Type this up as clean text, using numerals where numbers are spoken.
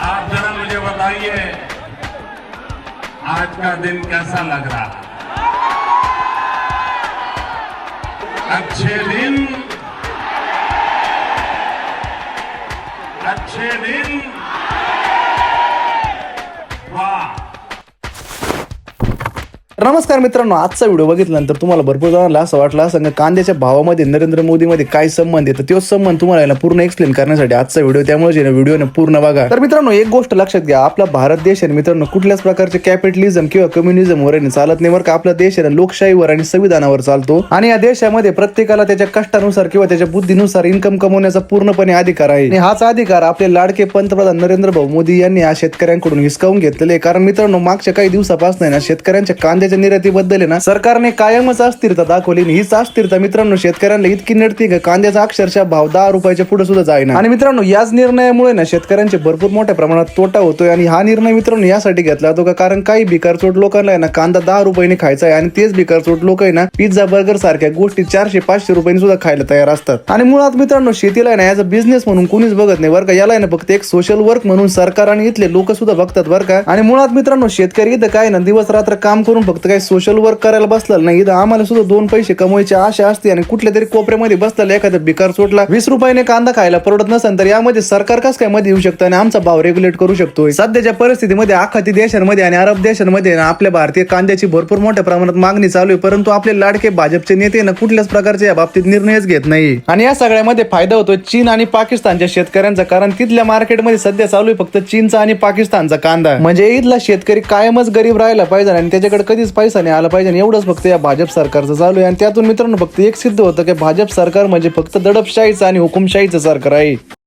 आप जरा मुझे बताइए आज का दिन कैसा लग रहा है? अच्छे दिन वाह. नमस्कार मित्रांनो, आजचा व्हिडिओ बघितल्यानंतर तुम्हाला भरपूर जणांना असं वाटलं असं की कांद्याच्या भावामध्ये नरेंद्र मोदीमध्ये काय संबंध आहे. तर तो संबंध तुम्हाला याला पूर्ण एक्सप्लेन करण्यासाठी आजचा व्हिडिओ, त्यामुळे व्हिडिओने पूर्ण बघा. तर मित्रांनो, एक गोष्ट लक्षात घ्या, आपला भारत देश आहे मित्रांनो कुठल्याच प्रकारचे कॅपिटलिझम किंवा कम्युनिझम वर चालत नाही बरं का. आपला देश आहे लोकशाहीवर आणि संविधानावर चालतो आणि या देशामध्ये प्रत्येकाला त्याच्या कष्टानुसार किंवा त्याच्या बुद्धीनुसार इन्कम कमवण्याचा पूर्णपणे अधिकार आहे. आणि हाच अधिकार आपले लाडके पंतप्रधान नरेंद्र भाऊ मोदी यांनी आज शेतकऱ्यांकडून हिसकावून घेतलेले. कारण मित्रांनो, मागच्या काही दिवसापासून ना शेतकऱ्यांच्या कांद्याच्या निर्यातीबद्दल ना सरकारने कायमच अस्थिरता दाखवली. हीच अस्थिरता मित्रांनो शेतकऱ्यांना इतकी नडती की कांद्याचा अक्षरशः भाव 10 रुपयाच्या पुढे सुद्धा जाईना. आणि मित्रांनो, याच निर्णयामुळे ना शेतकऱ्यांचे भरपूर मोठ्या प्रमाणात तोटा होतोय. आणि हा निर्णय मित्रांनो यासाठी घेतला जातो कारण काही भिकारचोट लोकांना ना कांदा 10 रुपयाने खायचा आहे आणि तेच भिकारचोट लोक आहे ना पिझ्झा बर्गर सारख्या गोष्टी 400-500 रुपयांनी सुद्धा खायला तयार असतात. आणि मुळात मित्रांनो शेतीला ना ॲज अ बिझनेस म्हणून कोणीच बघत नाही बरं का. याला ना फक्त एक सोशल वर्क म्हणून सरकार आणि इथले लोक सुद्धा बघतात बरं का. आणि मुळात मित्रांनो शेतकरी इथं काय ना दिवस रात्र काम करून फक्त काही सोशल वर्क करायला बसलेला नाही. इथं आम्हाला सुद्धा 2 पैसे कमवायची आशा असते आणि कुठल्या तरी कोपऱ्यामध्ये बसलेला एखाद्या भिकार चोटला 20 रुपयाने कांदा खायला परवडत नसेल तर यामध्ये सरकार कसं काय मध्ये येऊ शकतं आणि आमचा भाव रेग्युलेट करू शकतो. सध्याच्या परिस्थितीमध्ये आखाती देशांमध्ये आणि अरब देशांमध्ये आपल्या भारतीय कांद्याची भरपूर मोठ्या प्रमाणात मागणी चालू आहे. परंतु आपले लाडके भाजपचे नेते ना कुठल्याच प्रकारच्या या बाबतीत निर्णयच घेत नाही. आणि या सगळ्यामध्ये फायदा होतो चीन आणि पाकिस्तानच्या शेतकऱ्यांचा. कारण तिथल्या मार्केटमध्ये सध्या चालू आहे फक्त चीनचा आणि पाकिस्तानचा कांदा. म्हणजे इथला शेतकरी कायमच गरीब राहायला पाहिजे आणि त्याच्याकडे कधीच पैसा नाही आला पाहिजे. एवढंच फक्त या भाजप सरकारचं चालू आहे. आणि त्यातून मित्रांनो फक्त एक सिद्ध होतं की भाजप सरकार म्हणजे फक्त दडपशाहीचं आणि हुकुमशाहीचं सरकार आहे.